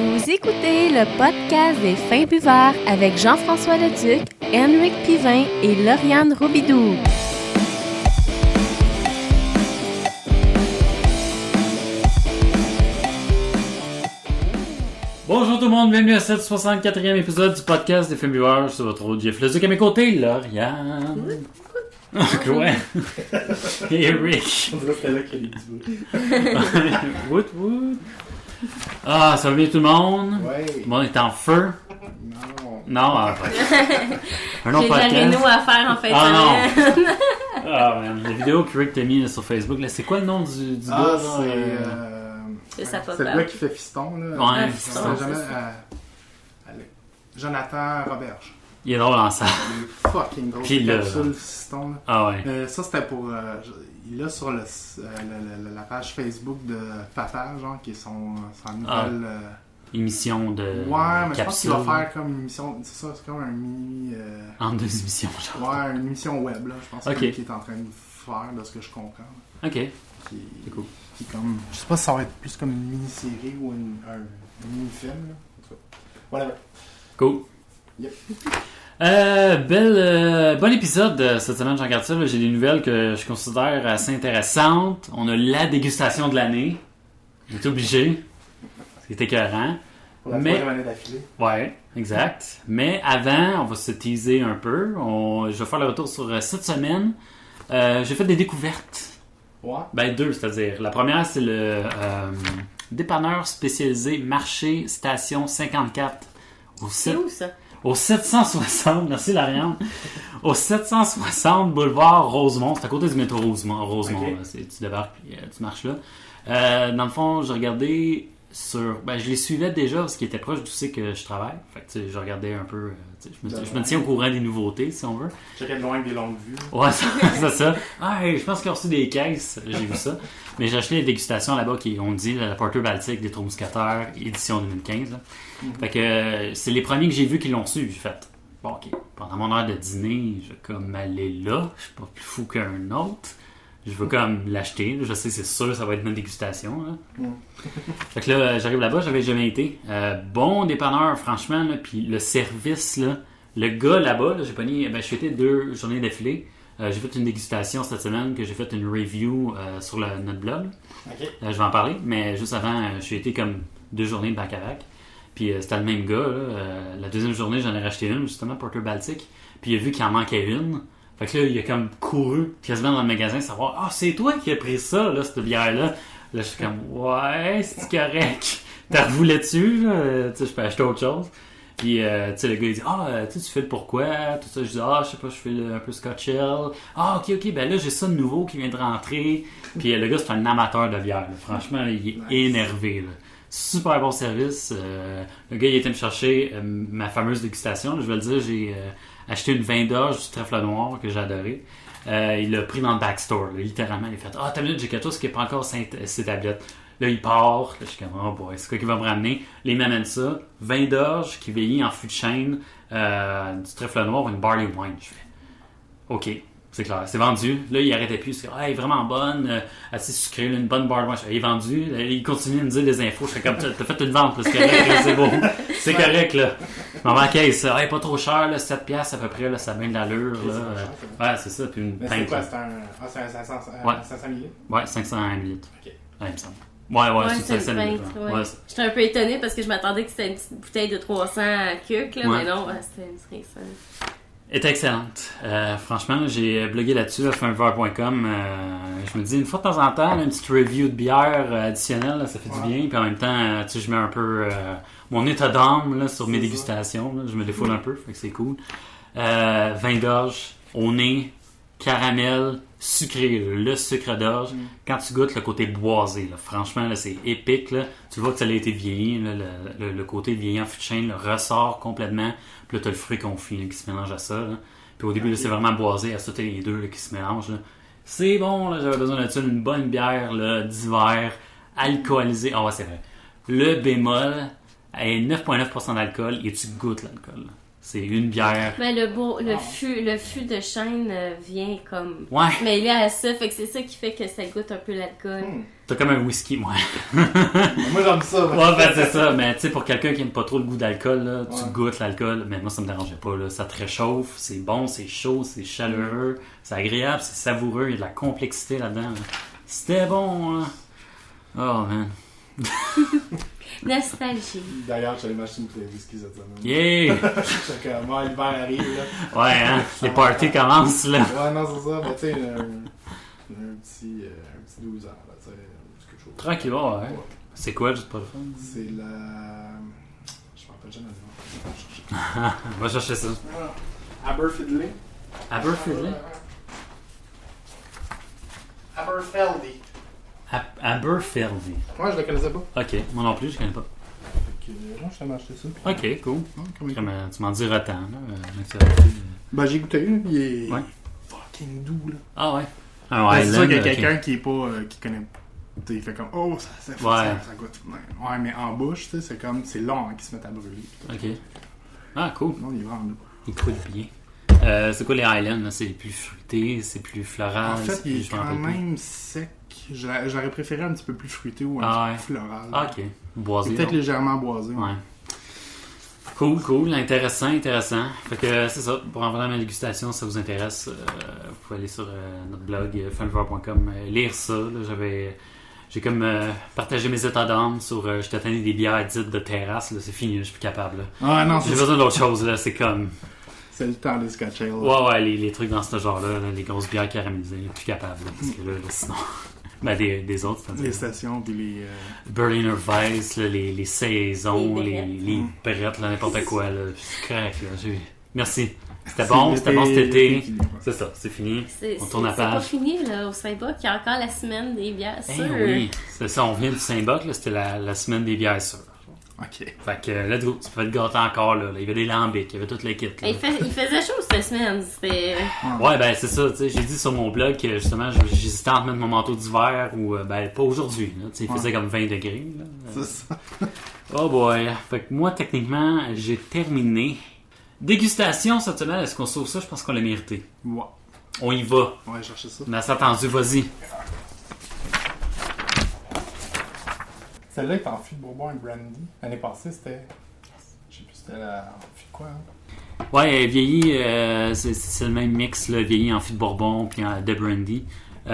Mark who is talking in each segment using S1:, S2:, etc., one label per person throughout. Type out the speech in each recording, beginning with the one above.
S1: Vous écoutez le podcast des Fins Buveurs avec Jean-François Leduc, Henrik Pivin et Lauriane Robidoux.
S2: Bonjour tout le monde, bienvenue à ce 64e épisode du podcast des Fins Buveurs. C'est votre autre Jeff Leduc à mes côtés, Lauriane. Ouais. Et Rick.
S3: On dirait que c'est là qu'il y a des petits
S2: Woot woot. Ah, ça va bien tout le monde?
S3: Ouais.
S2: Tout le monde est en feu?
S3: Non.
S2: Non, un autre
S1: J'ai
S2: podcast.
S1: la réno à faire en fait.
S2: Ah non! Ah man, la vidéo que Rick t'a mis là, sur Facebook, là, c'est quoi le nom du gars?
S3: Ah,
S2: là,
S3: c'est...
S1: Ça
S3: c'est le gars qui fait Fiston, là.
S2: Ouais,
S1: Fiston,
S3: C'était
S1: c'est
S3: jamais...
S1: ça.
S3: Jonathan Roberge.
S2: Il est drôle en salle.
S3: Il est fucking drôle.
S2: Puis là,
S3: Capsule Fiston, là.
S2: Ah ouais.
S3: Ça, c'était pour... il a sur la page Facebook de Papa, genre, qui est son nouvelle...
S2: Émission de
S3: ouais, mais je pense qu'il va
S2: capsule.
S3: faire comme une émission... C'est ça, c'est comme un mini...
S2: En deux émissions, genre.
S3: Ouais, une émission web, là. Je pense
S2: Ok.
S3: qu'il est en train de faire, de ce que je comprends.
S2: Ok.
S3: Qui,
S2: C'est cool.
S3: qui comme... Je sais pas si ça va être plus comme une mini-série ou un mini-film, là. En tout cas. Whatever.
S2: Cool.
S3: Yep.
S2: Bon épisode cette semaine, j'en regarde ça. Là, j'ai des nouvelles que je considère assez intéressantes. On a la dégustation de l'année. J'étais obligé. C'était écœurant.
S3: Pour la
S2: Mais-
S3: troisième année d'affilée.
S2: Ouais, exact. Mais avant, on va se teaser un peu. Je vais faire le retour sur cette semaine. J'ai fait des découvertes.
S3: Ouais.
S2: Ben deux, c'est-à-dire. La première, c'est le dépanneur spécialisé Marché Station 54 au
S1: C'est où ça?
S2: Au 760, merci Lauriane, au 760 boulevard Rosemont, c'est à côté du métro Rosemont,
S3: Ok.
S2: là, tu débarques puis tu marches là. Dans le fond, j'ai regardé je les suivais déjà parce qu'ils étaient proches d'où c'est que je travaille, fait que tu sais, je regardais un peu, tu sais, je me tiens au courant des nouveautés si on veut.
S3: Checker de loin avec des longues vues.
S2: Ouais, c'est ça. Ah, hey, je pense qu'ils ont reçu des caisses, j'ai vu ça. Mais j'ai acheté les dégustations là-bas qui ont dit la Porter Baltique des Trois-Mousquetaires, édition 2015. Là. Fait que c'est les premiers que j'ai vus qui l'ont su. J'ai fait, bon, ok, pendant mon heure de dîner, je vais comme aller là. Je suis pas plus fou qu'un autre. Je veux comme l'acheter. Là. Je sais, c'est sûr, ça va être une bonne dégustation. Là. Fait que là, j'arrive là-bas, j'avais jamais été. Bon dépanneur, franchement. Là, puis le service, là, le gars là-bas, là, je suis été 2 journées d'affilée. J'ai fait une dégustation cette semaine, que j'ai fait une review sur notre blog.
S3: Ok.
S2: Je vais en parler, mais juste avant, j'ai été comme 2 journées de bac à bac. Puis c'était le même gars. Là. La deuxième journée, j'en ai racheté une, justement, Porter Baltic. Puis il a vu qu'il en manquait une. Fait que là, il a comme couru quasiment dans le magasin savoir « Ah, c'est toi qui as pris ça, là, cette bière-là. » Là, je suis comme « Ouais, c'est correct. T'as revoulé-tu, là? Tu sais, je peux acheter autre chose. » Puis, tu sais, le gars, il dit « Ah, tu sais, tu fais le pourquoi? » Tout ça, je dis « Ah, je sais pas, je fais un peu Scotch Ale. »« Ah, ok, ben là, j'ai ça de nouveau qui vient de rentrer. » Puis le gars, c'est un amateur de bière. Là. Franchement, là, il est énervé. Là. Super bon service. Le gars, il était me chercher ma fameuse dégustation. Là, je vais le dire, j'ai acheté une vin d'orge du trèfle noir que j'ai adoré. Il l'a pris dans le backstore. Là, littéralement, il a fait « Ah, t'as une minute, j'ai quelque chose qui n'est pas encore ses tablettes. » Là, il part. Là, je suis comme « Oh boy, c'est quoi qui va me ramener? » Là, il m'amène ça. Vin d'orge qui vieillit en fût de chêne, du trèfle noir, une barley wine. Je fais « OK. » C'est clair, c'est vendu. Là, il arrêtait plus. C'est elle est vraiment bonne, assez sucrée, là, une bonne barley wine. Elle est vendue. Là, il continue de me dire des infos. Je fais comme, t'as fait une vente, là, c'est correct, là, c'est beau. C'est correct, là. Je m'en vais à la caisse. Elle est pas trop cher, là, 7$ à peu près, là, ça a bien de l'allure.
S3: Ok,
S2: Là.
S3: c'est pas cher,
S2: Ouais, c'est ça. Puis une
S3: Mais c'est
S2: pinte.
S3: quoi?
S2: Là.
S3: C'est un 500
S2: Ouais.
S3: 500 millilitres?
S2: Ouais, 500 ml.
S3: Ok.
S2: Ouais, il me semble. Ouais,
S1: Ouais,
S2: c'est
S1: c'est
S2: 500
S1: une
S2: ml.
S1: pinte,
S2: Ouais.
S1: ouais. J'étais un peu étonnée parce que je m'attendais que c'était une petite bouteille de 300 cucs, là,
S2: Ouais.
S1: mais non, c'était une 500.
S2: Est excellente. Franchement, j'ai blogué là-dessus, là, finbuveur.com. Je me dis, une fois de temps en temps, là, une petite review de bière additionnelle, là, ça fait du bien. Puis en même temps, tu sais, je mets un peu mon état d'âme là, sur mes
S3: C'est ça.
S2: dégustations. Là. Je me défoule un peu, fait que c'est cool. Vin d'orge, au nez, caramel, sucré, le sucre d'orge. Quand tu goûtes le côté boisé, là, franchement, là, c'est épique. Là. Tu vois que ça a été vieilli. Là, le côté vieilli en fût de chêne ressort complètement. Puis là, tu as le fruit confit là, qui se mélange à ça. Là. Puis au début, là, c'est vraiment boisé. À ça, t'as les deux là, qui se mélangent. Là. C'est bon, là, j'avais besoin de ça. Une bonne bière là, d'hiver, alcoolisée. Ah ouais, c'est vrai. Le bémol est 9,9% d'alcool et tu goûtes l'alcool. Là. C'est une bière.
S1: Mais le fût de chêne vient comme...
S2: Ouais.
S1: Mais il est à ça, fait que c'est ça qui fait que ça goûte un peu l'alcool.
S2: T'as comme un whisky, moi.
S3: Moi, j'aime ça.
S2: Ouais, ben c'est ça. Mais tu sais, pour quelqu'un qui aime pas trop le goût d'alcool, là, tu goûtes l'alcool. Mais moi, ça me dérangeait pas. Là. Ça te réchauffe, c'est bon, c'est chaud, c'est chaleureux, c'est agréable, c'est savoureux. Il y a de la complexité là-dedans. Là. C'était bon, hein. Oh, man.
S1: Nostalgie.
S3: D'ailleurs, j'allais m'acheter une bouteille de whisky cette semaine.
S2: Yeah!
S3: Fait que moi, l'hiver arrive, là.
S2: Ouais, hein? Les parties commencent, là.
S3: Ouais, non, c'est ça. Mais tu sais, un petit 12 ans, là, tu sais, quelque chose.
S2: Tranquille, ouais. C'est quoi, juste pas le fun?
S3: C'est la... Je me rappelle jamais le nom.
S2: On va chercher ça.
S3: Aberfeldy.
S2: Aberfeldy?
S3: Aberfeldy.
S2: Aberfeldy.
S3: Ouais, je la connaissais pas.
S2: Ok, moi non plus, je connais pas.
S3: Fait que, moi, je t'avais acheté ça.
S2: Ok, cool.
S3: Comme
S2: Comme, tu m'en diras tant, là.
S3: Ben, j'ai goûté, là, il est
S2: Ouais.
S3: fucking doux, là.
S2: Ah ouais?
S3: Ben, c'est sûr qu'il y a
S2: ok.
S3: quelqu'un qui est pas, qui connaît pas. Tu sais, il fait comme, oh, ça goûte. Ouais, mais en bouche, tu sais, c'est comme, c'est long hein, qu'ils se mettent à brûler.
S2: Ok. Ah, cool.
S3: Non, il est vraiment doux.
S2: Il croûte bien. C'est quoi les Highlands? Là? C'est plus fruité, c'est plus floral?
S3: En fait,
S2: c'est
S3: il
S2: plus-
S3: est
S2: je m'en
S3: quand
S2: rappelle plus.
S3: même sec. J'aurais préféré un petit peu plus fruité ou un
S2: Ah
S3: petit peu plus floral.
S2: Ah, ok. Boisé.
S3: Peut-être
S2: donc.
S3: légèrement boisé.
S2: Ouais. Cool. Intéressant. Fait que c'est ça. Pour en venir à ma dégustation, si ça vous intéresse, vous pouvez aller sur notre blog funlever.com, lire ça. Là, j'ai comme partagé mes états d'âme sur j'étais tanné des bières dites de terrasse. Là, c'est fini, je suis plus capable. Là.
S3: Ah non,
S2: J'ai
S3: c'est
S2: besoin d'autre chose. Là, c'est comme...
S3: c'est le temps des Scotch Ale.
S2: Ouais, les trucs dans ce genre-là, là, les grosses bières caramélisées, là, plus capable. Là, parce que là, sinon... Ben, des autres, c'est-à-dire.
S3: Les stations, puis les...
S2: Berliner Weiss, là, les saisons,
S1: Les
S2: les brettes, là, n'importe quoi. Là. C'est correct, là. Merci. C'était
S3: C'est
S2: bon
S3: l'été
S2: cet été.
S3: fini.
S2: C'est ça, c'est fini.
S1: C'est
S2: On tourne la
S1: pas
S2: page.
S1: fini, là, au Saint-Boc. Il y a encore la semaine des bières
S2: Eh
S1: sûres.
S2: oui, c'est ça, on vient du Saint-Boc, là, c'était la semaine des bières sûres.
S3: OK.
S2: Fait que, let's go, tu peux te gâter encore, là. Il y avait des lambics, il y avait toute l'équipe.
S1: Il faisait chaud cette semaine. C'était...
S2: Ouais, ben c'est ça, tu sais, j'ai dit sur mon blog que justement, j'hésitais entre mettre mon manteau d'hiver ou, ben, pas aujourd'hui, là. Tu sais, il faisait comme 20 degrés, là.
S3: C'est ça.
S2: Oh boy. Fait que moi, techniquement, j'ai terminé. Dégustation cette semaine, est-ce qu'on sauve ça? Je pense qu'on l'a mérité.
S3: Ouais.
S2: On y va.
S3: On va chercher ça.
S2: On a ça attendu, vas-y.
S3: Celle-là est en fût de Bourbon et Brandy. L'année passée, c'était... Je sais plus, c'était la... En fût de quoi, hein?
S2: Ouais, vieilli, c'est le même mix, là, vieilli en fût de Bourbon puis de Brandy.
S3: C'était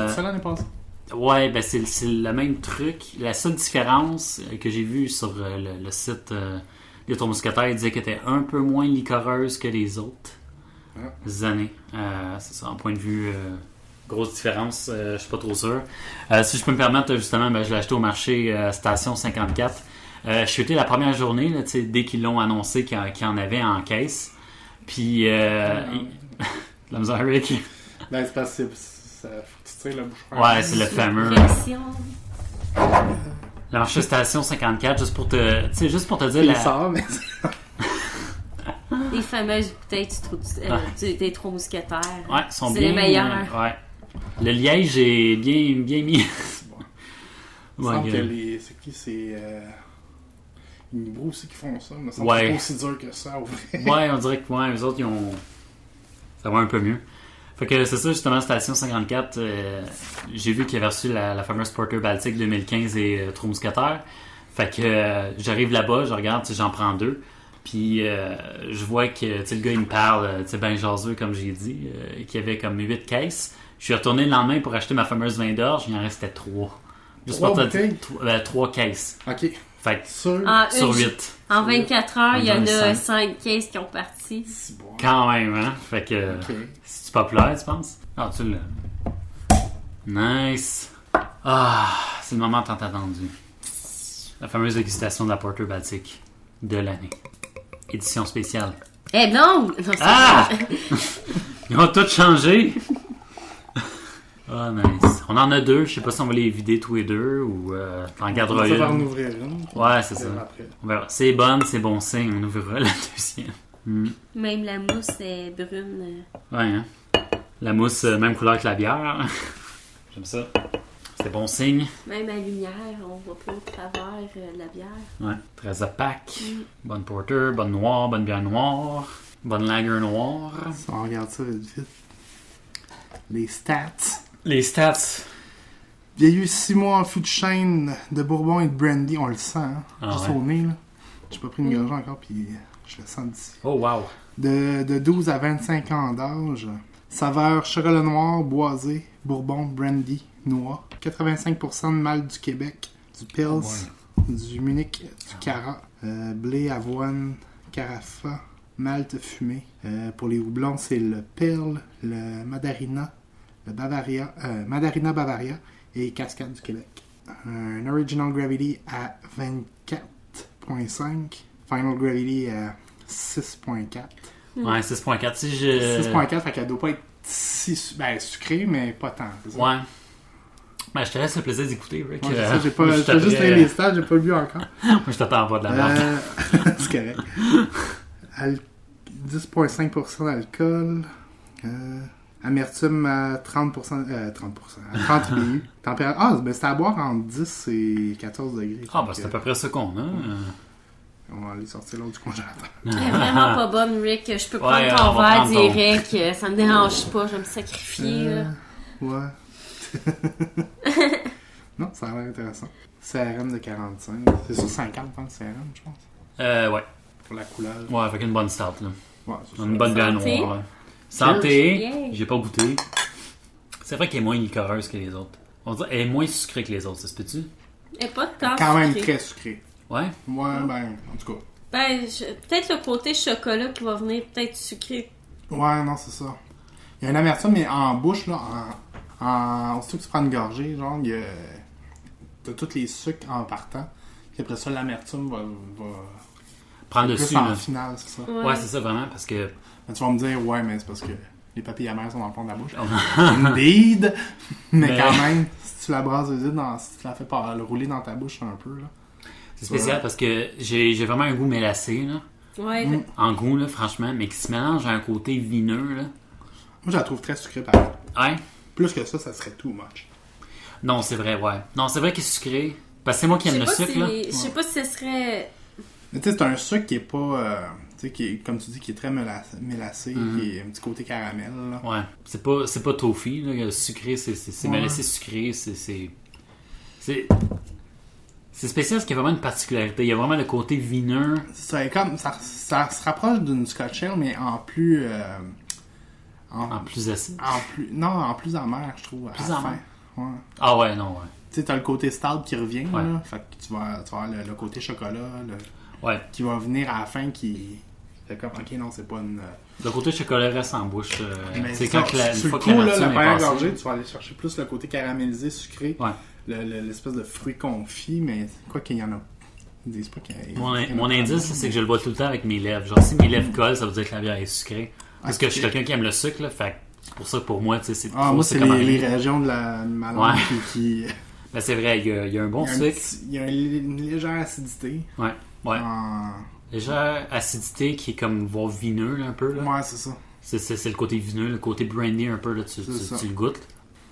S3: ça l'année passée?
S2: Ouais, ben c'est le même truc. La seule différence que j'ai vue sur le site des Trois Mousquetaires, il disait qu'elle était un peu moins liquoreuse que les autres années. C'est ça, en point de vue... grosse différence, je suis pas trop sûr. Si je peux me permettre, justement, ben, je l'ai acheté au marché Station 54. Je suis été la première journée, là, dès qu'ils l'ont annoncé qu'il y en avait en caisse. Puis, la misère, Rick.
S3: Ben, c'est parce que ça... faut que tu tires la bouche.
S2: Ouais, c'est le fameux.
S1: Pression.
S2: Le marché Station 54, juste pour te dire.
S3: Il sort, mais...
S1: Les fameuses bouteilles des Trois Mousquetaires.
S2: Ouais, sont
S1: c'est
S2: bien.
S1: les meilleurs.
S2: Ouais. Le liège est bien mis.
S3: Il me semble
S2: Ouais,
S3: que les... C'est qui? C'est... Nibro aussi qui font ça. Il me semble
S2: Ouais.
S3: que c'est pas aussi dur que ça, au vrai.
S2: Ouais, on dirait que eux autres, ils ont. Ça va un peu mieux. Fait que c'est ça, justement, Station 54. J'ai vu qu'ils avaient reçu la fameuse Porter Baltic 2015 et Trois Mousquetaires. Fait que j'arrive là-bas, je regarde, j'en prends 2. Puis je vois que le gars, il me parle, ben jaseux, comme j'ai dit, qu'il y avait comme 8 caisses. Je suis retourné le lendemain pour acheter ma fameuse vin d'orge, il en restait 3. Juste
S3: 3
S2: pour te
S3: bouteilles?
S2: dire, 3 caisses.
S3: OK.
S2: Fait que
S3: Sûr?
S2: sur 8.
S1: En 24 heures, il y en a
S2: Cinq.
S1: 5 caisses qui ont parti.
S3: C'est bon.
S2: Quand même, hein? Fait que
S3: OK.
S2: c'est populaire, tu penses? Ah, tu l'as. Nice. Ah, c'est le moment tant attendu. La fameuse dégustation de la Porter Baltic de l'année. Édition spéciale.
S1: Eh non! Non, c'est
S2: Ah!
S1: pas-
S2: Ils ont tout changé. Ah, nice. On en a 2. Je sais pas si on va les vider tous les deux ou t'en garderas
S3: On va en
S2: une.
S3: ouvrir une. puis
S2: Ouais, c'est
S3: on
S2: ça.
S3: verra après.
S2: On verra. C'est bonne, c'est bon signe. On ouvrira la deuxième.
S1: Même la mousse est brune.
S2: Ouais, hein. La mousse, même couleur que la bière. J'aime ça. C'est bon signe.
S1: Même à lumière, on voit pas au travers la bière.
S2: Ouais. Très opaque. Bonne porter, bonne noire, bonne bière noire. Bonne lager noire.
S3: Si on regarde ça vite. Les stats.
S2: Les stats.
S3: Il y a eu 6 mois en fût de chêne de bourbon et de brandy. On le sent, hein? Juste au nez, là. J'ai pas pris une gorgée encore, puis je le sens d'ici.
S2: Oh, wow.
S3: De 12 à 25 ans d'âge. Saveur chocolat noir, boisé, bourbon, brandy, noix. 85% de malt du Québec, du Pils, du Munich, du Cara, blé, avoine, carafa, malt fumé. Pour les houblons, c'est le Pearl, le Madarina, le Bavaria, Madarina Bavaria et Cascade du Québec. Un Original Gravity à 24.5, Final Gravity à 6.4.
S2: Ouais, 6.4. Si je...
S3: 6.4, fait qu'elle doit pas être si sucrée, mais pas tant. C'est ça?
S2: Ouais. Ben, je te laisse le plaisir d'écouter, Rick.
S3: Ouais, ça, j'ai juste fait les stats, j'ai pas lu encore.
S2: Moi, je t'attends pas de la merde.
S3: C'est correct. 10.5% d'alcool. Amertume à 30%. À 30 BU. Température. Ah, ben c'est à boire entre 10 et 14 degrés.
S2: Ah, ben c'est à peu près ça qu'on a.
S3: On va aller sortir l'autre du congélateur.
S1: Elle est vraiment pas bonne, Rick. Je peux prendre
S2: Ouais,
S1: ton
S2: on va
S1: verre
S2: prendre ton.
S1: direct. Ça me dérange pas. Je vais me sacrifier. là.
S3: Ouais. Non, ça a l'air intéressant. CRM de 45. C'est sur 50, je pense, CRM, je pense.
S2: Ouais.
S3: Pour la couleur.
S2: Ouais, avec une bonne start, là.
S3: Ouais, c'est ça.
S2: Une bonne bière
S1: Santé.
S2: noire. Ouais. Santé.
S1: Yeah.
S2: J'ai pas goûté. C'est vrai qu'elle est moins liquoreuse que les autres. On dirait qu'elle est moins sucrée que les autres, ça se peut-tu?
S1: Elle est pas tant
S3: Quand même
S1: sucrée.
S3: très sucré.
S2: Ouais.
S3: Ouais, ben, en tout cas.
S1: Ben, peut-être le côté chocolat qui va venir peut-être sucré.
S3: Ouais, non, c'est ça. Il y a une amertume, mais en bouche, là, aussitôt que tu prends une gorgée, genre, il y a... T'as tous les sucres en partant. Puis après ça, l'amertume va
S2: Prendre
S3: plus
S2: dessus,
S3: en
S2: là.
S3: finale, c'est ça.
S2: Ouais, c'est ça, vraiment, parce que...
S3: Mais tu vas me dire, ouais, mais c'est parce que les papilles amères sont dans le fond de la bouche. Indeed! Mais quand même, si tu la brasses vite, si tu la fais le rouler dans ta bouche un peu, là.
S2: C'est spécial parce que j'ai vraiment un goût mélacé, là.
S1: Ouais.
S2: En goût, là, franchement, mais qui se mélange à un côté vineux, là.
S3: Moi, je la trouve très sucrée, pareil.
S2: Ouais.
S3: Plus que ça serait too much.
S2: Non, c'est vrai, ouais. Non, c'est vrai qu'il est sucré. Parce que c'est moi qui aime le sucre, là.
S1: Je sais pas si ce serait...
S3: Mais tu sais, c'est un sucre qui est pas... tu sais, qui est, comme tu dis, qui est très mélacé, qui est un petit côté caramel, là.
S2: Ouais. C'est pas toffee, là. Sucré, c'est mélacé sucré, c'est spécial parce qu'il y a vraiment une particularité. Il y a vraiment le côté vineux.
S3: Ça, est comme, ça se rapproche d'une Scotch Ale, mais en plus...
S2: En plus acide.
S3: En plus amer, je trouve.
S2: Plus amer.
S3: Ouais.
S2: Ah ouais, non, ouais.
S3: Tu sais, t'as le côté stout qui revient,
S2: Ouais.
S3: là. Fait que tu vas avoir le côté chocolat,
S2: Ouais.
S3: qui va venir à la fin, qui... Fait comme, ok, non, c'est pas une...
S2: Le côté chocolat reste en bouche.
S3: Mais
S2: C'est quand
S3: ça,
S2: une
S3: sur
S2: fois
S3: le
S2: que
S3: coup, là,
S2: l'amertume
S3: la
S2: est
S3: première
S2: passée.
S3: gorgée, tu vas aller chercher plus le côté caramélisé, sucré.
S2: Ouais.
S3: L'espèce de fruit confit, mais quoi qu'il y en a... Ils disent pas qu'il y en a...
S2: Mon indice, c'est que je le vois tout le temps avec mes lèvres. Genre, si mes lèvres collent, ça veut dire que la bière est sucrée. Parce que je suis quelqu'un qui aime le sucre, là. Fait que c'est pour ça que pour moi, tu sais, c'est
S3: moi, c'est
S2: comme
S3: les régions de ma langue
S2: Ouais.
S3: qui...
S2: Ben, c'est vrai, il y a un bon sucre.
S3: Il y a une légère acidité.
S2: Ouais. Ouais.
S3: En...
S2: Légère acidité qui est comme voire vineux, là, un peu, là.
S3: Ouais, c'est ça.
S2: C'est le côté vineux, le côté brandy un peu, là, tu le goûtes.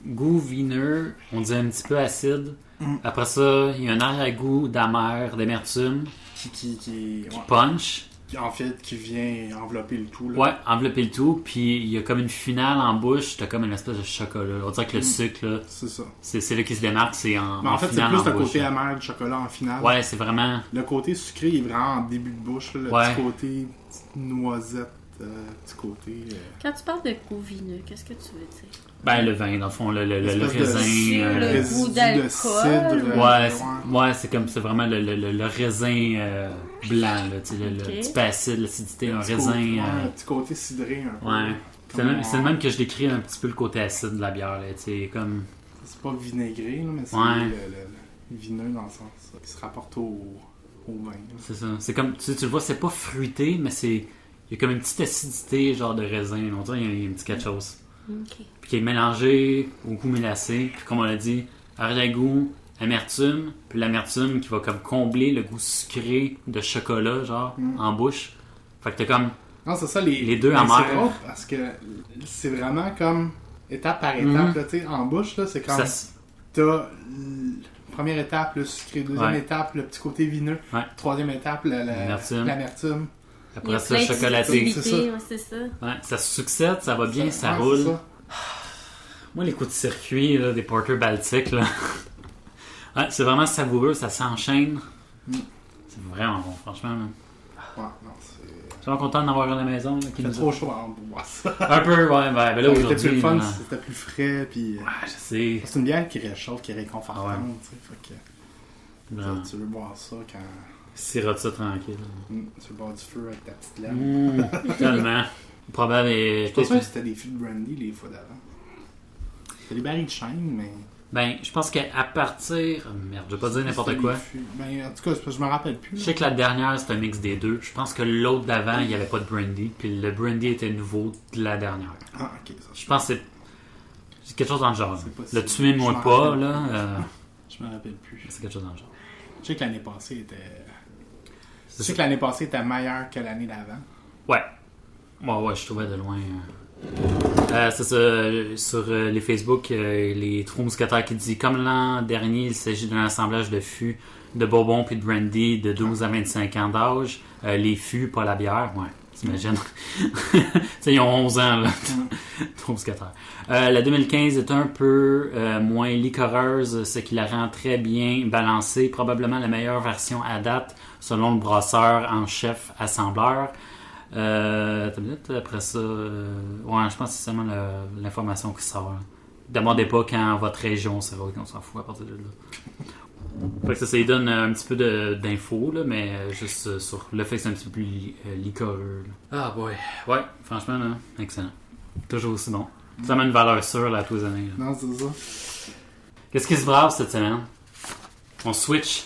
S2: Goût vineux, on dit un petit peu acide. Après ça, il y a un arrière-goût d'amer, d'amertume,
S3: Qui
S2: punch.
S3: en fait, qui vient envelopper le tout. Là.
S2: Ouais, envelopper le tout, puis il y a comme une finale en bouche, t'as comme une espèce de chocolat. On dirait que le sucre, là,
S3: C'est ça.
S2: c'est là qui se démarque, c'est en,
S3: Mais en fait, c'est
S2: finale
S3: plus
S2: en
S3: le
S2: bouche.
S3: côté amer du chocolat en finale.
S2: Ouais, c'est vraiment...
S3: Le côté sucré il est vraiment en début de bouche. Là, le
S2: Ouais.
S3: petit côté petite noisette, petit côté...
S1: Quand tu parles de goût vineux, qu'est-ce que tu veux dire?
S2: Ben, le vin, dans le fond, le
S3: Espèce de
S2: raisin...
S1: sur le
S3: résidu
S1: goût
S3: de
S1: d'alcool.
S3: cidre.
S2: Ouais, c'est vraiment le raisin blanc, là, tu sais, le
S1: Ok.
S2: petit peu acide, l'acidité, un
S3: Petit
S2: raisin...
S3: côté- un petit côté cidré un peu.
S2: Ouais.
S3: Comme
S2: C'est le même que je décris un petit peu le côté acide de la bière, là, tu sais, comme...
S3: C'est pas vinaigré, là, mais c'est
S2: Ouais.
S3: le vineux dans le sens qui se rapporte au vin. Là.
S2: C'est ça. C'est comme, tu le vois, c'est pas fruité, mais c'est... Il y a comme une petite acidité, genre de raisin. On dirait qu'il y a un petit quelque chose.
S1: Ok.
S2: Puis qui est mélangé au goût mélacé. Puis comme on l'a dit, arrière-goût, amertume. Puis l'amertume qui va comme combler le goût sucré de chocolat, genre, en bouche. Fait que t'as comme...
S3: Non, c'est ça,
S2: Les deux
S3: mais
S2: amers.
S3: c'est drôle parce que c'est vraiment comme étape par étape. Là, tu sais, en bouche, là, c'est comme... t'as première étape, le sucré. Deuxième étape, le petit côté vineux.
S2: Ouais.
S3: Troisième étape, l'amertume.
S2: Après ça, chocolaté.
S1: C'est ça. Ouais, c'est ça.
S2: Ouais, ça succède, ça va bien, ça
S3: Ouais,
S2: roule.
S3: c'est ça.
S2: Moi, les coups de circuit là, des Porter Baltic, là. Ouais, c'est vraiment savoureux, ça s'enchaîne. C'est vraiment bon, franchement. Là.
S3: Ouais, non, c'est...
S2: Je suis vraiment content d'en avoir à la maison. Là,
S3: Il fait trop chaud avant pour boire ça.
S2: Un peu, ouais. Ben là, aujourd'hui...
S3: C'était plus fun,
S2: là,
S3: c'était plus frais, puis...
S2: Ouais, je sais.
S3: C'est une bière qui réchauffe, qui est réconfortante,
S2: Ouais.
S3: tu sais, fait que...
S2: Vraiment.
S3: Tu veux boire ça quand...
S2: Sirote ça tranquille.
S3: Tu veux boire du feu avec ta petite lame.
S2: Tellement. Le problème est...
S3: Je suis pas sûr que c'était des fûts de brandy les fois d'avant. C'était des barils de chêne, mais...
S2: Ben, je pense qu'à partir... Merde, je vais pas dire n'importe quoi.
S3: Ben, en tout cas, c'est parce que je me rappelle plus.
S2: Je sais que la dernière, c'était un mix des deux. Je pense que l'autre d'avant, il n'y avait pas de brandy. Puis le brandy était nouveau de la dernière.
S3: Ah, ok. Ça,
S2: Je pense que c'est quelque chose dans le genre.
S3: C'est possible.
S2: Le tuer-moi
S3: Je m'en
S2: pas,
S3: rappelle
S2: là.
S3: Je me rappelle plus.
S2: C'est quelque chose dans le genre.
S3: Je sais que l'année passée était meilleure que l'année d'avant.
S2: Ouais. Ouais, je trouvais de loin. C'est ça, sur les Facebook, les Trois Mousquetaires qui dit comme l'an dernier, il s'agit d'un assemblage de fûts de bourbon puis de brandy de 12 à 25 ans d'âge. Les fûts, pas la bière, ouais, t'imagines. Ils ont 11 ans, là. Trois Mousquetaires. La 2015 est un peu moins liquoreuse, ce qui la rend très bien balancée. Probablement la meilleure version à date, selon le brasseur en chef assembleur. Après ça, ouais, je pense que c'est seulement l'information qui sort. Là. Demandez pas quand votre région sera, on s'en fout à partir de là. Fait que ça lui donne un petit peu d'infos, là, mais juste sur le fait que c'est un petit peu plus liquoreux. Là. Ah boy, ouais, franchement, là, excellent. Toujours aussi bon. Ça met une valeur sûre là, à tous les années. Là.
S3: Non, c'est ça.
S2: Qu'est-ce qui se brave cette semaine? On switch.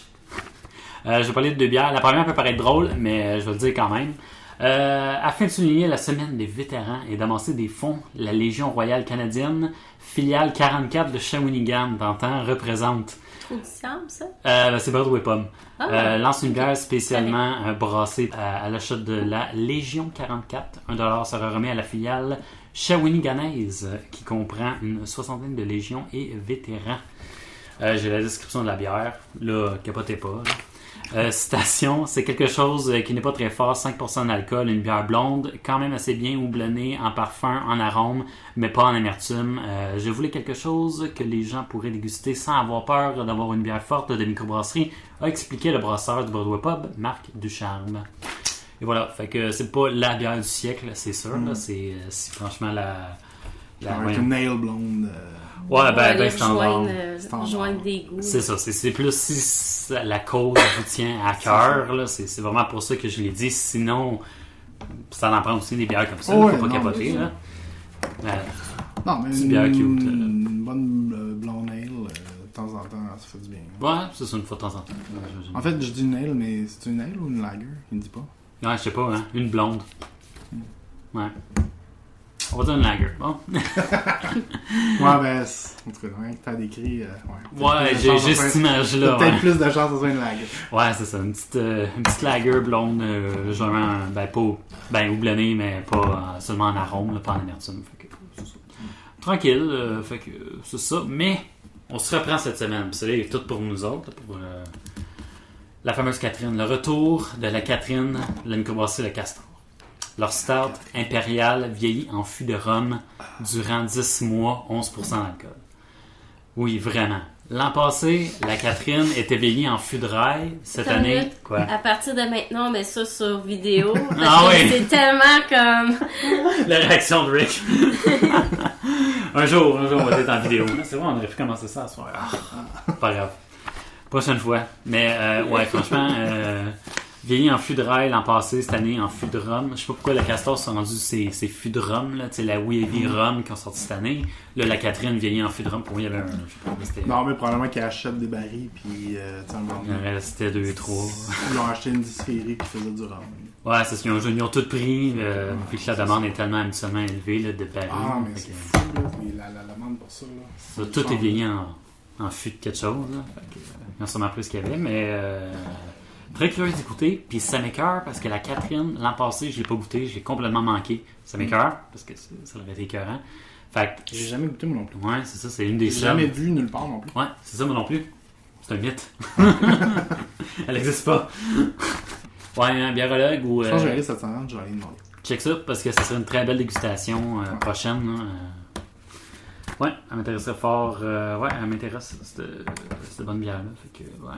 S2: Je vais parler de deux bières. La première peut paraître drôle, mais je vais le dire quand même. Afin de souligner la semaine des vétérans et d'amasser des fonds, la Légion royale canadienne, filiale 44 de Shawinigan, d'antan, représente.
S1: Trop simple, ça?
S2: C'est Broadway Pomme.
S1: Ah,
S2: lance une bière spécialement brassée à l'achat de la Légion 44. 1$ sera remis à la filiale shawiniganaise qui comprend une soixantaine de légions et vétérans. J'ai la description de la bière. Là, capotez pas. Là. Citation, c'est quelque chose qui n'est pas très fort, 5% d'alcool, une bière blonde, quand même assez bien houblonnée en parfum, en arôme, mais pas en amertume. Je voulais quelque chose que les gens pourraient déguster sans avoir peur d'avoir une bière forte de microbrasserie, a expliqué le brasseur du Broadway Pub, Marc Ducharme. Et voilà, fait que c'est pas la bière du siècle, c'est sûr, là, c'est franchement la
S3: Avec une nail blonde.
S2: Ouais, ben standard.
S1: Joindre des goûts.
S2: C'est ça, c'est plus si la cause vous tient à cœur, là, c'est vraiment pour ça que je l'ai dit. Sinon, ça en prend aussi des bières comme ça,
S3: Oh,
S2: faut pas
S3: non,
S2: capoter. Là.
S3: Non, mais
S2: petite bière cute.
S3: Une bonne blonde ale, de temps en temps, ça fait du bien.
S2: Ouais, c'est une fois de temps en temps.
S3: En fait, je dis une ale, mais c'est une ale ou une lager? Il me dit pas.
S2: Ouais, je sais pas, hein, une blonde. Ouais. On va dire une lager, bon.
S3: Ouais, ben, en tout cas, rien que t'as décrit.
S2: Ouais, j'ai cette image-là.
S3: Peut-être
S2: Ouais.
S3: plus de chance que ce soit une lager.
S2: Ouais, c'est ça, une petite lager blonde, légèrement, pas houblonnée, mais pas seulement en arôme, là, pas en amertume. Fait que, c'est ça. Tranquille, fait que c'est ça. Mais on se reprend cette semaine. Puis c'est là, tout pour nous autres, pour la fameuse Catherine. Le retour de la Catherine, la microbrasserie Le Castor. Leur stout impérial vieillit en fût de rhum durant 10 mois, 11% d'alcool. Oui, vraiment. L'an passé, la Catherine était vieillie en fût de rail. Cette année, quoi?
S1: À partir de maintenant, on met ça sur vidéo. Parce
S2: Ah
S1: que
S2: oui!
S1: c'est tellement comme...
S2: La réaction de Rick. un jour, on va être en vidéo. C'est vrai, on aurait pu commencer ça à soir. Pas grave. Prochaine fois. Mais, ouais, franchement, vieilli en fût de rail l'an passé, cette année en fût de rhum. Je sais pas pourquoi le Castor s'est rendu ces fûts de rhum, là, tu sais, la Wavy Rhum qui ont sorti cette année. Là, la Catherine vieillit en fût de rhum. Pour moi, il y avait un. Je sais pas, c'était.
S3: Non, mais probablement qu'ils achètent des barils, puis
S2: Il en restait 2, 3.
S3: Ils ont acheté une distillerie qui faisait du rhum.
S2: Ouais, c'est ce qu'ils ont tout pris, vu que la demande est tellement habituellement élevée là, de barils.
S3: Ah, mais c'est fou, là, la demande pour ça, là.
S2: Ça, tout est vieilli en fût de quelque chose, là. Fait que, ils ont sûrement plus ce qu'il y avait, mais. Très curieux d'écouter, puis ça m'écoeure parce que la Catherine, l'an passé, je l'ai pas goûté, j'ai complètement manqué. Ça m'écoeure parce que ça aurait été écœurant. Fait que,
S3: J'ai jamais goûté moi non plus.
S2: ouais, c'est ça, c'est une des
S3: J'ai
S2: seules.
S3: jamais vu nulle part non plus.
S2: Ouais, c'est ça, moi non plus. C'est un mythe. Elle n'existe pas. Ouais, un biérologue ou.
S3: Je pense que je vais aller cette semaine, je vais aller demander.
S2: Check ça parce que ça serait une très belle dégustation prochaine. Là. Ouais, elle m'intéresserait fort. Ouais, elle m'intéresse cette bonne bière-là. Fait que, ouais,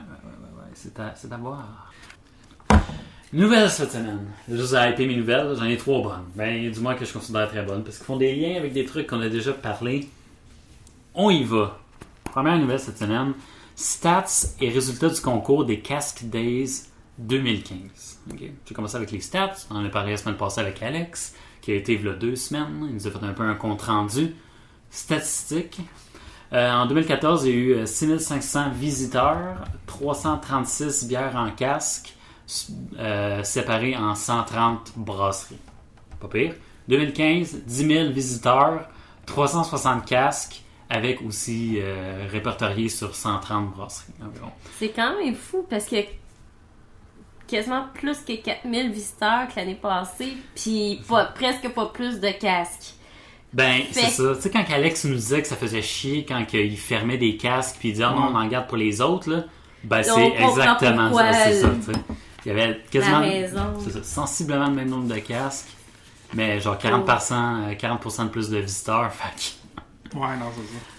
S2: c'est à voir. Nouvelles cette semaine. Je vous ai hypé mes nouvelles. J'en ai 3 bonnes. Ben, du moins que je considère très bonnes parce qu'ils font des liens avec des trucs qu'on a déjà parlé. On y va. Première nouvelle cette semaine. Stats et résultats du concours des Cask Days 2015. Okay. J'ai commencé avec les stats. On en a parlé la semaine passée avec Alex, qui a été il y a 2 semaines. Il nous a fait un peu un compte-rendu statistique. En 2014, il y a eu 6500 visiteurs, 336 bières en casque, séparées en 130 brasseries. Pas pire. 2015, 10 000 visiteurs, 360 casques, avec aussi répertoriés sur 130 brasseries environ.
S1: C'est quand même fou parce que quasiment plus que 4000 visiteurs que l'année passée, puis presque pas plus de casques.
S2: Ben, c'est ça. Tu sais, quand Alex nous disait que ça faisait chier quand il fermait des casques puis il disait non, on en garde pour les autres, là, ben c'est exactement ça. C'est ça, tu sais. Il y avait quasiment c'est ça, sensiblement le même nombre de casques, mais genre 40% de plus de visiteurs. Fait que...
S3: Ouais, non,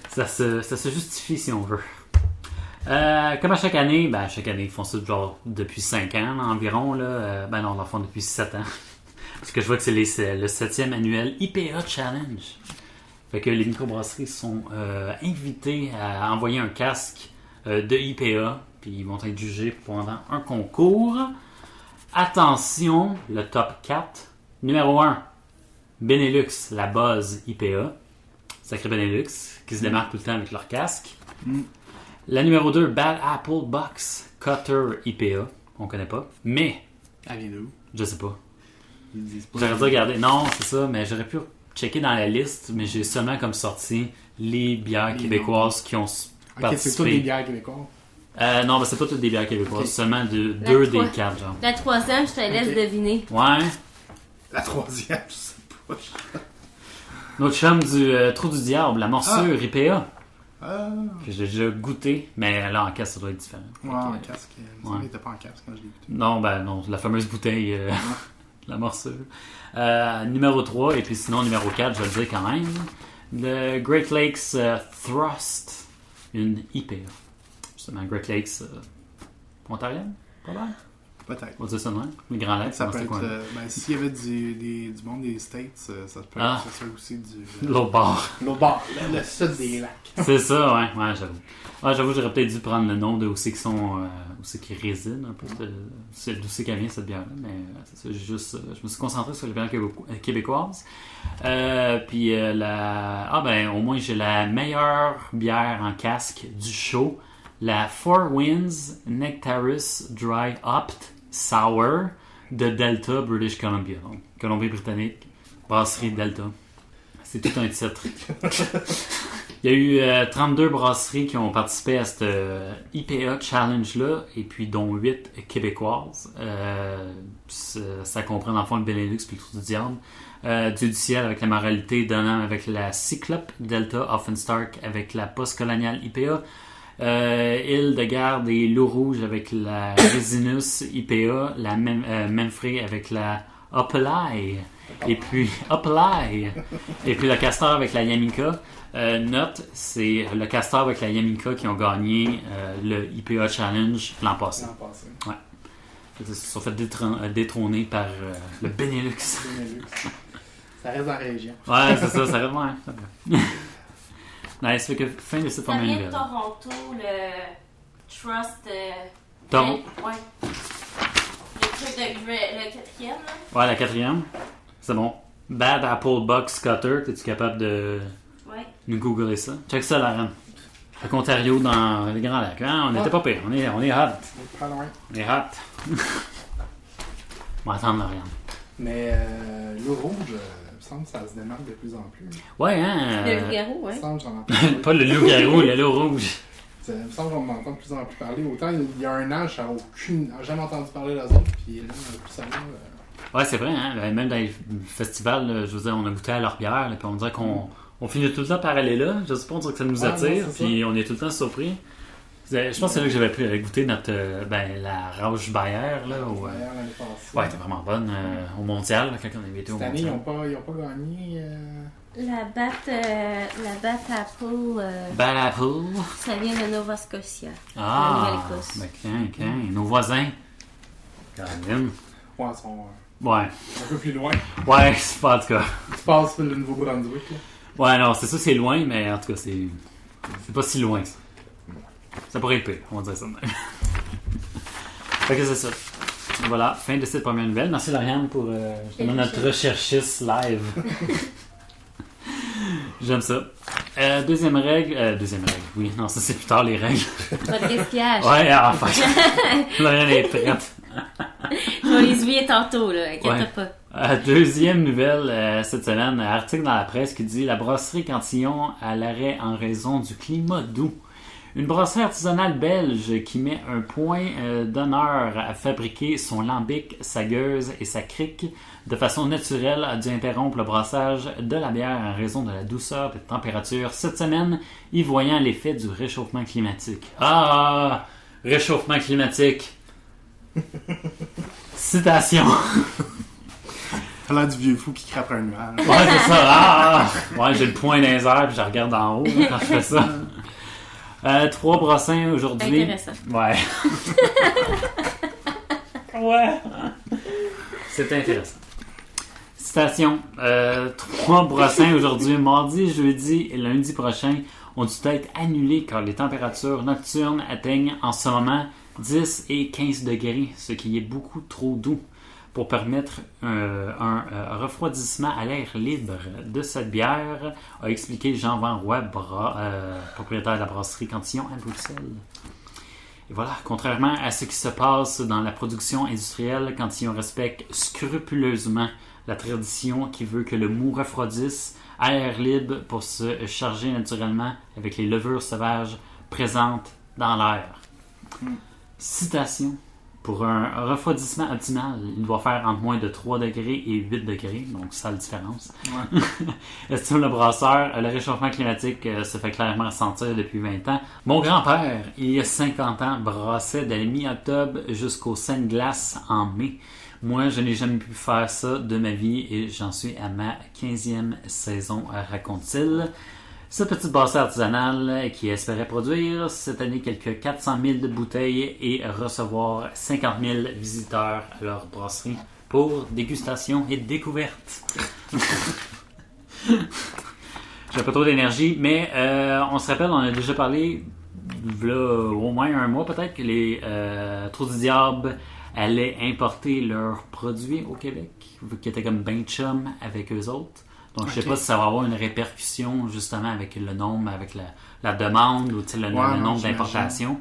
S3: c'est ça.
S2: Ça se justifie si on veut. Comme à chaque année, ils font ça genre depuis 5 ans là, environ. Là. Ben non, ils le font depuis 7 ans. Parce que je vois que c'est le 7e annuel IPA Challenge. Fait que les microbrasseries sont invitées à envoyer un casque de IPA, puis ils vont être jugés pendant un concours. Attention, le top 4. Numéro 1, Benelux, la base IPA. Sacré Benelux, qui se démarque tout le temps avec leur casque. La numéro 2, Bad Apple Box Cutter IPA. On connaît pas. Mais,
S3: Elle vient d'où?
S2: je sais pas.
S3: Ils disent pas.
S2: J'aurais dû regarder. Non, c'est ça, mais j'aurais pu checker dans la liste, mais j'ai seulement comme sorti les bières québécoises qui ont participé.
S3: Ok, c'est toutes des bières québécoises.
S2: Non, mais c'est pas toutes des bières québécoises,
S3: Okay.
S2: seulement 2 des 4, genre.
S1: La 3e, je te laisse deviner.
S2: Ouais.
S3: La 3e, je sais pas.
S2: Notre chum du Trou du Diable, la morsure IPA. Que j'ai déjà goûté, mais là en casque ça doit être différent.
S3: Ouais, en casque. Il n'était pas en casque quand je l'ai goûté.
S2: Non, non, la fameuse bouteille, la morsure. Numéro 3, et puis sinon numéro 4, je vais le dire quand même. Le Great Lakes Thrust, une IPA. Justement, Great Lakes ontarienne, pas mal.
S3: Peut-être.
S2: On va dire ça, non? Les Grands Lacs,
S3: Ça
S2: dans
S3: peut
S2: ce
S3: être.
S2: coin-là.
S3: S'il y avait du monde des States, ça peut être ça aussi du.
S2: L'autre bord.
S3: L'autre bord, le sud des lacs.
S2: C'est ça, ouais, j'avoue. Ouais, j'avoue, j'aurais peut-être dû prendre le nom de où c'est qu'ils résident, un peu. C'est d'où c'est qu'elle vient, cette bière-là. Mais c'est ça, je me suis concentré sur les bières québécoises. Puis au moins, j'ai la meilleure bière en casque du show. La Four Winds Nectaris Dry Hopped Sour de Delta, British Columbia. Donc, Colombie-Britannique, brasserie Delta. C'est tout un titre. Il y a eu 32 brasseries qui ont participé à cette IPA Challenge-là, et puis dont 8 québécoises. Ça comprend dans le fond le Benelux puis le Trou du Diable. Dieu du ciel avec la moralité, Donham avec la Cyclope, Delta, Offenstark avec la Post-Coloniale IPA. Île de Garde et Loup Rouge avec la Resinus IPA, la Menfrey avec la Opelai, et puis le Castor avec la Yamika. Note, c'est le Castor avec la Yamika qui ont gagné le IPA Challenge l'an passé. Ouais. Ils se sont fait détrôner par le Benelux.
S3: Ça reste dans la région.
S2: Ouais, c'est ça reste. Ouais. Nice, fait que fin de cette première nouvelle.
S1: Ça vient de Toronto, le Trust...
S2: Toronto.
S1: Ouais. Le truc le 4e, là.
S2: Ouais, la 4e. C'est bon. Bad Apple Box Cutter, t'es-tu capable de nous googler ça? Check ça, la reine. Fait qu'Ontario dans les Grands Lacs. Hein? On était pas pire. On est hot.
S3: Pas loin.
S2: On est hot. On va attendre, Lauriane.
S3: Mais le rouge, il me semble que ça se démarque de plus en plus.
S2: Ouais, hein?
S1: Le loup-garou, ouais.
S3: Il me semble que j'en entends
S2: Pas le loup-garou, le loup rouge.
S3: Il me semble qu'on m'entend de plus en plus parler. Autant il y a un an, je n'avais jamais entendu parler d'eux autres. Puis là, plus ça va.
S2: Ouais, c'est vrai, hein? Même dans les festivals, je veux dire, on a goûté à leur bière, puis on dirait qu'on On finit tout le temps par aller là. Je sais pas, on dirait que ça nous attire, puis on est tout le temps surpris. Je pense que c'est là que j'avais goûté notre la Rauch Bayer. Là, ouais, c'était vraiment bonne au mondial, là, quand on a invité au mondial.
S3: Cette année, ils n'ont pas gagné.
S1: La batte Apple.
S2: Bad Apple.
S1: Ça vient de Nova Scotia.
S2: Ah,
S1: la Nouvelle-Écosse.
S2: Ben, nos voisins. Caroline.
S3: Ouais, ils sont
S2: Ouais.
S3: un peu plus loin.
S2: Ouais, c'est pas en tout cas.
S3: Tu passes le Nouveau-Brunswick, là.
S2: Ouais, non, c'est ça, c'est loin, mais en tout cas, c'est pas si loin que ça. Ça pourrait être pire, on va dire ça de même. Fait que c'est ça. Voilà, fin de cette première nouvelle. Merci Lauriane pour notre recherchiste live. J'aime ça. Deuxième règle, oui, non, ça c'est plus tard les règles.
S1: Votre gaspillage.
S2: Ouais, enfin. Lauriane est prête.
S1: Je vais les oublier tantôt, là, inquiète pas.
S2: Deuxième nouvelle cette semaine, article dans la presse qui dit « La brasserie Cantillon à l'arrêt en raison du climat doux ». Une brasserie artisanale belge qui met un point d'honneur à fabriquer son lambic, sa gueuse et sa crique de façon naturelle a dû interrompre le brassage de la bière en raison de la douceur des températures cette semaine, y voyant l'effet du réchauffement climatique. Ah! Réchauffement climatique! Citation!
S3: T'as l'air du vieux fou qui crappe un nuage.
S2: Ouais, c'est ça! Ah! Ouais, j'ai le point dans les airs puis je regarde en haut là, quand je fais ça. 3 brassins aujourd'hui.
S1: Intéressant.
S2: Ouais. Ouais. C'est intéressant. Citation. 3 brassins aujourd'hui, mardi, jeudi et lundi prochain ont dû être annulés car les températures nocturnes atteignent en ce moment 10 et 15 degrés, ce qui est beaucoup trop doux pour permettre un refroidissement à l'air libre de cette bière, a expliqué Jean Van Roy, propriétaire de la brasserie Cantillon à Bruxelles. Et voilà, contrairement à ce qui se passe dans la production industrielle, Cantillon respecte scrupuleusement la tradition qui veut que le mou refroidisse à l'air libre pour se charger naturellement avec les levures sauvages présentes dans l'air. Citation. Pour un refroidissement optimal, il doit faire entre moins de 3 degrés et 8 degrés, donc ça a la différence. Ouais. Estime le brasseur, le réchauffement climatique se fait clairement sentir depuis 20 ans. Mon grand-père, il y a 50 ans, brassait de la mi-octobre jusqu'au Seine-Glace en mai. Moi, je n'ai jamais pu faire ça de ma vie et j'en suis à ma 15e saison, raconte-t-il. Cette petite brasserie artisanale qui espérait produire cette année quelques 400 000 de bouteilles et recevoir 50 000 visiteurs à leur brasserie pour dégustation et découverte. J'ai pas trop d'énergie, mais on se rappelle, on a déjà parlé là, au moins un mois peut-être que les Trous du Diable allaient importer leurs produits au Québec, vu qu'ils étaient comme ben chum avec eux autres. Donc, je sais pas si ça va avoir une répercussion justement avec le nombre, avec la demande ou le nombre d'importations.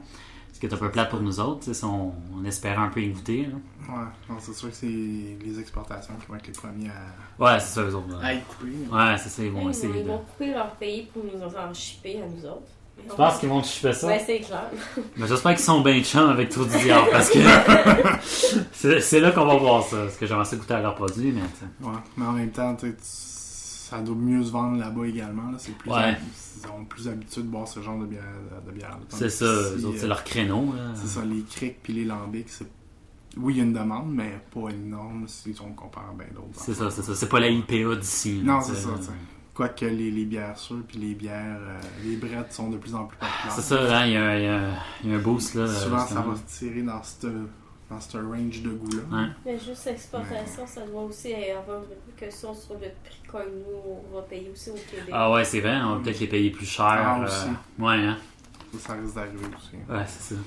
S2: Ce qui est un peu plate pour nous autres, si on espérait un peu y goûter. Là.
S3: Ouais, non, c'est sûr que c'est les exportations qui vont être les premiers à.
S2: Ouais, c'est ça, eux autres.
S3: À être coupés.
S2: Ouais, c'est ça, ils vont essayer.
S1: Ils vont couper leur pays pour nous en shipper à nous autres.
S2: Tu penses qu'ils vont te chipper ça?
S1: Ouais, c'est clair.
S2: Mais j'espère qu'ils sont bien chums avec Trou du Diable parce que c'est là qu'on va voir ça. Parce que j'aimerais ça goûter à leurs produits, mais.
S3: Ouais, mais en même temps, ça doit mieux se vendre là-bas également. Là. C'est plus ils ont plus l'habitude de boire ce genre de bière.
S2: C'est ça, c'est leur créneau. Là.
S3: C'est ça, les criques puis les lambics, oui, il y a une demande, mais pas énorme si on compare bien d'autres.
S2: C'est ça. C'est pas la IPA d'ici.
S3: Non, c'est ça. Quoique les bières sûres puis les bières, les brettes sont de plus en plus populaires. C'est
S2: ça, il y a un boost. Là,
S3: souvent, ça va se tirer dans ce range de goût-là.
S2: Ouais.
S1: Mais juste l'exportation, ça doit aussi avoir une répercussion sur le prix que nous, on va payer aussi au Québec.
S2: Ah ouais, c'est vrai, on va peut-être les payer plus cher.
S3: Ah, aussi.
S2: Ouais, hein.
S3: Ça risque d'arriver aussi.
S2: Ouais, c'est ça.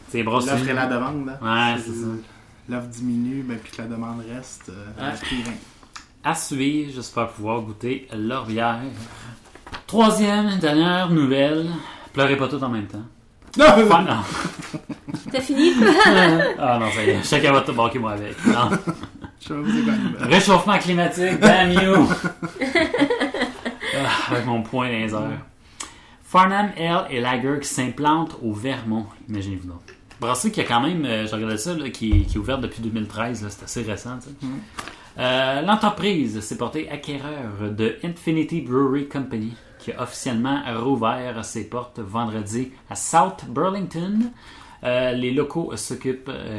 S2: C'est brossé.
S3: L'offre et la demande, là.
S2: Ouais, c'est ça.
S3: L'offre diminue, puis que la demande reste, le prix règne.
S2: À suivre, j'espère pouvoir goûter leur bière. Troisième, dernière nouvelle. Pleurez pas tout en même temps.
S3: Non!
S2: Non.
S1: T'as fini?
S2: Ah non, ça y est. Chacun va te banquer moi avec. Non.
S3: Je vais vous évaluer.
S2: Réchauffement climatique, damn you! Avec mon point dans les airs. Farnham Ale et Lager qui s'implantent au Vermont. Imaginez-vous donc. Brasserie qui a quand même, je regardais ça, là, qui est ouverte depuis 2013. Là, c'est assez récent. L'entreprise s'est portée acquéreur de Infinity Brewery Company, qui a officiellement rouvert ses portes vendredi à South Burlington. Les locaux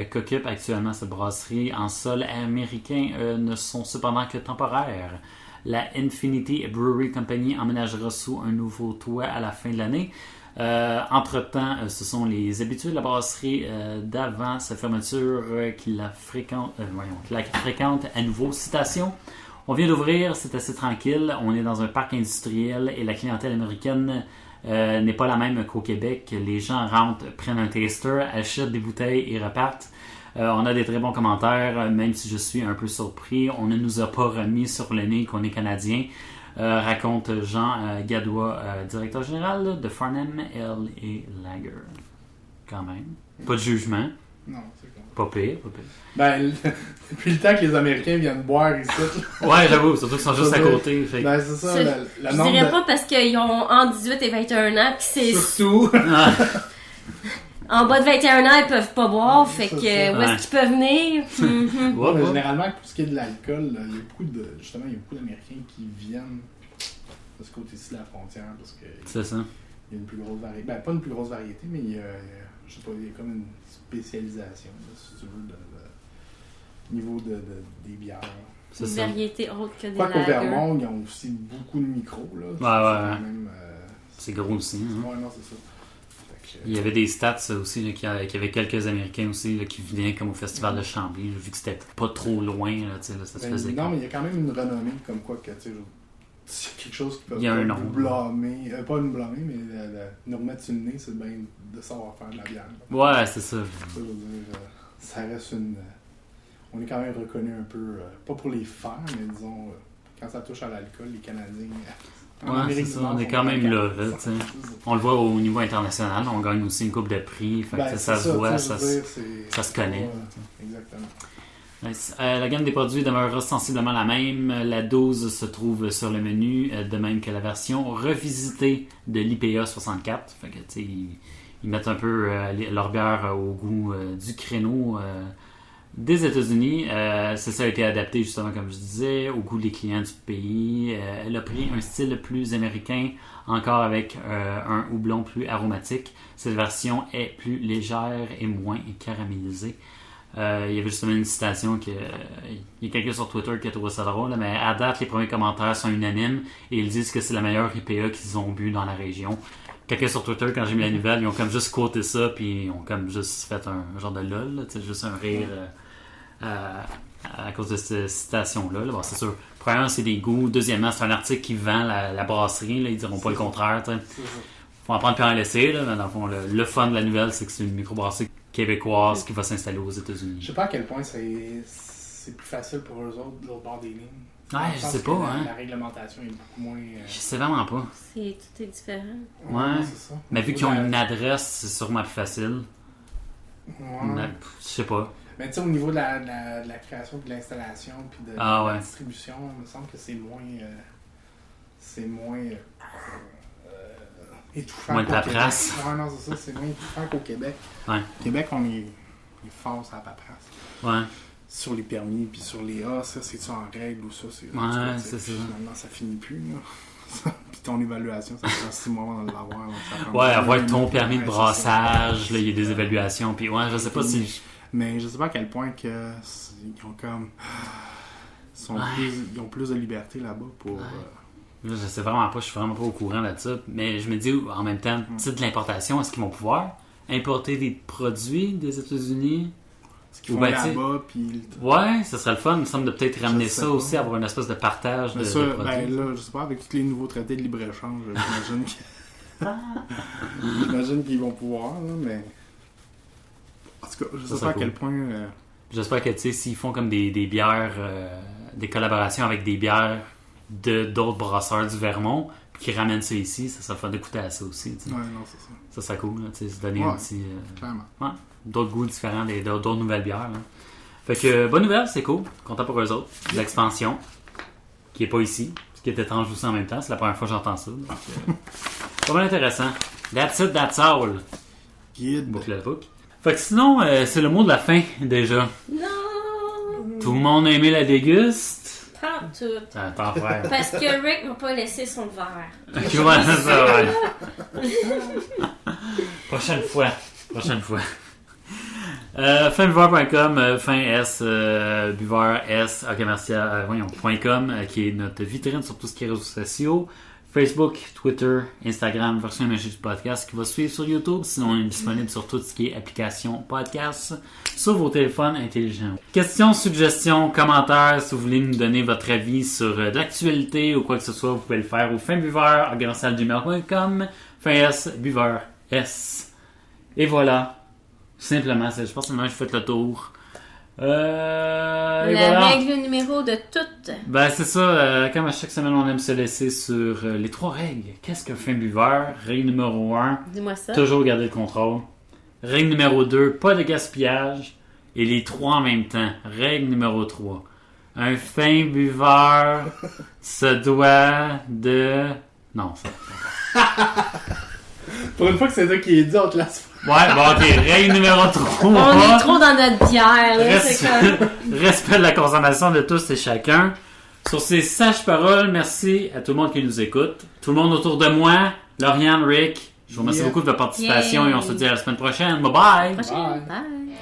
S2: qu'occupe actuellement cette brasserie en sol américain ne sont cependant que temporaires. La Infinity Brewery Company emménagera sous un nouveau toit à la fin de l'année. Entre-temps, ce sont les habitués de la brasserie d'avant sa fermeture qui la fréquentent à nouveau. Citation: on vient d'ouvrir, c'est assez tranquille, on est dans un parc industriel et la clientèle américaine n'est pas la même qu'au Québec. Les gens rentrent, prennent un taster, achètent des bouteilles et repartent. On a des très bons commentaires, même si je suis un peu surpris. On ne nous a pas remis sur le nez qu'on est Canadien, raconte Jean Gadois, directeur général de Farnham Ale et Lager. Quand même. Pas de jugement.
S3: Non, c'est cool.
S2: Pas pire, pas pire.
S3: Ben, depuis le temps que les Américains viennent boire ici.
S2: Ouais, j'avoue, surtout qu'ils sont juste à côté. Fait...
S3: Ben, c'est ça.
S1: Je dirais pas parce qu'ils ont entre 18 et 21 ans, pis c'est...
S3: Surtout.
S1: En bas de 21 ans, ils peuvent pas boire, fait que
S3: ça.
S1: où est-ce qu'ils peuvent venir?
S3: Ouais, généralement, pour ce qui est de l'alcool, il y a beaucoup d'Américains qui viennent de ce côté-ci de la frontière parce que
S2: c'est ça.
S3: Il y a une plus grosse variété. Ben, pas une plus grosse variété, mais il y a comme une spécialisation, là, si tu veux, au niveau des bières.
S1: Une variété autre que des
S3: Quoi qu'au
S1: lagers.
S3: Vermont, ils ont aussi beaucoup de micros. Là.
S2: Ouais.
S3: C'est même,
S2: c'est gros aussi. Hein?
S3: Ouais, non, c'est ça.
S2: Il y avait des stats aussi, là, qu'il y avait quelques Américains aussi là, qui venaient comme au festival de Chambly, là, vu que c'était pas trop loin, là, ça se faisait.
S3: Non, mais il y a quand même une renommée comme quoi que c'est quelque chose qui peut
S2: nous
S3: blâmer, pas nous blâmer, mais nous remettre sur le nez, c'est bien de savoir faire de la bière.
S2: Ouais, c'est ça.
S3: Ça veut dire, ça reste une... on est quand même reconnu un peu, pas pour les faire, mais disons, quand ça touche à l'alcool, les Canadiens...
S2: Ouais, c'est ça, on est quand même là, on le voit au niveau international, on gagne aussi une coupe de prix, fait que ça se voit, ça se connaît.
S3: Exactement.
S2: La gamme des produits demeurera sensiblement la même, la dose se trouve sur le menu, de même que la version revisitée de l'IPA 64, fait que ils mettent un peu leur bière au goût du créneau des États-Unis. Ça a été adapté justement, comme je disais, au goût des clients du pays. Elle a pris un style plus américain, encore avec un houblon plus aromatique. Cette version est plus légère et moins caramélisée. Il y avait justement une citation il y a quelqu'un sur Twitter qui a trouvé ça drôle, là, mais à date, les premiers commentaires sont unanimes et ils disent que c'est la meilleure IPA qu'ils ont bu dans la région. Quelqu'un sur Twitter, quand j'ai mis la nouvelle, ils ont comme juste quoté ça, puis ils ont comme juste fait un genre de lol, là, juste un rire à cause de cette citation-là. Là. Bon, c'est sûr. Premièrement, c'est des goûts. Deuxièmement, c'est un article qui vend la brasserie. Là. Ils diront pas le contraire. Il faut en prendre puis en laisser. Là. Mais dans le fond, le fun de la nouvelle, c'est que c'est une microbrasserie québécoise qui va s'installer aux États-unis.
S3: Je sais pas à quel point c'est plus facile pour eux autres de l'autre bord des lignes.
S2: Ouais, je sais pas.
S3: La réglementation est beaucoup moins...
S2: Je sais vraiment pas.
S1: Tout est différent.
S2: Ouais.
S3: C'est ça.
S2: Mais vu qu'ils ont une adresse, c'est sûrement plus facile.
S3: Ouais.
S2: Je sais pas.
S3: Mais tu sais, au niveau de la création, de l'installation, puis de la distribution, il me semble que c'est moins étouffant.
S2: Moins de paperasse.
S3: Ouais, non, c'est ça, c'est moins étouffant qu'au Québec.
S2: Ouais.
S3: Au Québec, on est fort sur la paperasse.
S2: Ouais.
S3: Sur les permis, puis sur les ça, c'est-tu en règle ou ça?
S2: Ouais, c'est ça.
S3: Finalement, ça finit plus, là. Puis ton évaluation, ça prend 6 mois avant de l'avoir.
S2: Ouais, avoir ton permis de brassage, là, il y a des évaluations, puis ouais, je sais pas si...
S3: Mais je sais pas à quel point que ils ont comme... ils ont plus de liberté là-bas pour...
S2: Je sais vraiment pas, je suis vraiment pas au courant de ça, mais je me dis, en même temps, de l'importation, est-ce qu'ils vont pouvoir importer des produits des États-Unis?
S3: Ce qu'ils font là-bas, puis...
S2: Ouais, ça serait le fun, il me semble de peut-être ramener ça aussi, avoir une espèce de partage de produits.
S3: Ben là, je sais pas, avec tous les nouveaux traités de libre-échange, j'imagine qu'ils vont pouvoir, là, mais... En tout cas, je sais pas à quel point...
S2: J'espère que, tu sais, s'ils font comme des bières, des collaborations avec des bières d'autres brasseurs du Vermont, puis qu'ils ramènent ça ici, ça serait fun d'écouter à ça aussi, tu sais.
S3: Ouais, non, c'est ça.
S2: Ça serait cool, tu sais, se donner un petit...
S3: clairement.
S2: Ouais, d'autres goûts différents, d'autres nouvelles bières, là. Fait que, bonne nouvelle, c'est cool. Content pour eux autres. L'expansion, qui est pas ici, ce qui est étrange aussi en même temps. C'est la première fois que j'entends ça. Donc, pas mal intéressant. That's it, that's all.
S3: Guide.
S2: Boucle la boucle. Fait que sinon, c'est le mot de la fin, déjà.
S1: Non!
S2: Tout le monde a aimé la déguste?
S1: Pas tout.
S2: Ah, pas vrai.
S1: Parce que Rick m'a pas laissé son verre.
S2: Ok, ouais, ça, ouais. Prochaine fois. Finbuveur.com, fin S, buveur S, .com, qui est notre vitrine sur tout ce qui est réseaux sociaux. Facebook, Twitter, Instagram, version imagée du podcast qui va suivre sur YouTube. Sinon, on est disponible sur tout ce qui est application podcast sur vos téléphones intelligents. Questions, suggestions, commentaires, si vous voulez nous donner votre avis sur l'actualité ou quoi que ce soit, vous pouvez le faire au finbuveur@gmail.com, fin S, buveur S. Et voilà. Simplement, je pense que maintenant j'ai fait le tour.
S1: La
S2: voilà.
S1: règle numéro de toutes.
S2: Ben c'est ça, comme à chaque semaine on aime se laisser sur les 3 règles. Qu'est-ce qu'un fin buveur? Règle numéro 1,
S1: Dis-moi ça.
S2: toujours garder le contrôle. Règle numéro 2, pas de gaspillage. Et les 3 en même temps. Règle numéro 3, un fin buveur se doit de... Non, ça...
S3: Pour une fois que c'est toi qui est dit, on te laisse.
S2: Ouais, bon ok, règle numéro 3.
S1: On est trop dans notre bière, là, c'est comme...
S2: Respect de la consommation de tous et chacun. Sur ces sages paroles, merci à tout le monde qui nous écoute. Tout le monde autour de moi, Lauriane, Rick, je vous remercie beaucoup de votre participation et on se dit à la semaine prochaine. Bye bye!
S1: Prochaine.
S3: Bye.
S1: Bye.